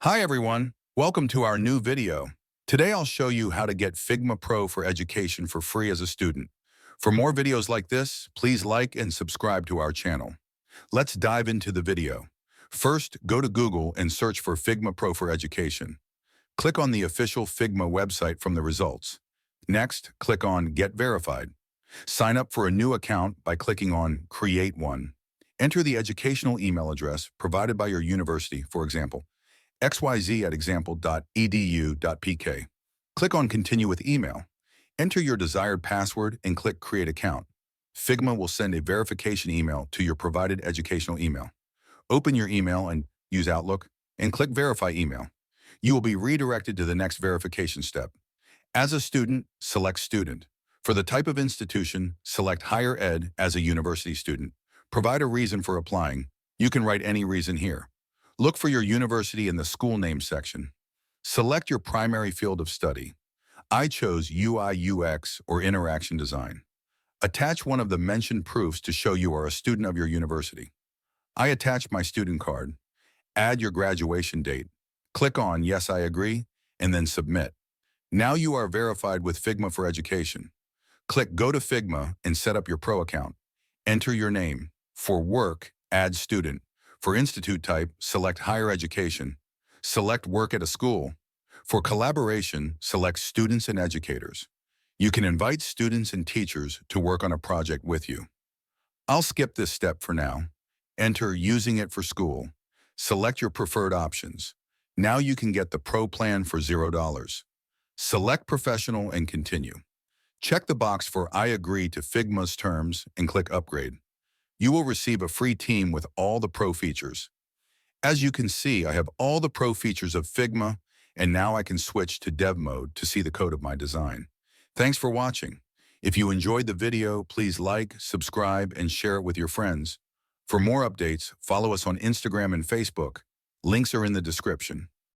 Hi everyone, welcome to our new video. Today I'll show you how to get Figma Pro for education for free as a student. For more videos like this, please like and subscribe to our channel. Let's dive into the video. First, go to Google and search for Figma Pro for education. Click on the official Figma website from the results. Next, click on Get Verified. Sign up for a new account by clicking on Create One. Enter the educational email address provided by your university, for example, xyz@example.edu.pk. Click on Continue with Email. Enter your desired password and click Create Account. Figma will send a verification email to your provided educational email. Open your email and use Outlook and click Verify Email. You will be redirected to the next verification step. As a student, select Student. For the type of institution, select Higher Ed as a university student. Provide a reason for applying. You can write any reason here. Look for your university in the school name section. Select your primary field of study. I chose UI/UX or interaction design. Attach one of the mentioned proofs to show you are a student of your university. I attached my student card. Add your graduation date. Click on Yes, I agree, and then Submit. Now you are verified with Figma for education. Click Go to Figma and set up your pro account. Enter your name. For work, add student. For institute type, select higher education. Select work at a school. For collaboration, select students and educators. You can invite students and teachers to work on a project with you. I'll skip this step for now. Enter using it for school. Select your preferred options. Now you can get the pro plan for $0. Select professional and continue. Check the box for I agree to Figma's terms and click Upgrade. You will receive a free team with all the pro features. As you can see, I have all the pro features of Figma, and now I can switch to dev mode to see the code of my design. Thanks for watching. If you enjoyed the video, please like, subscribe, and share it with your friends. For more updates, follow us on Instagram and Facebook. Links are in the description.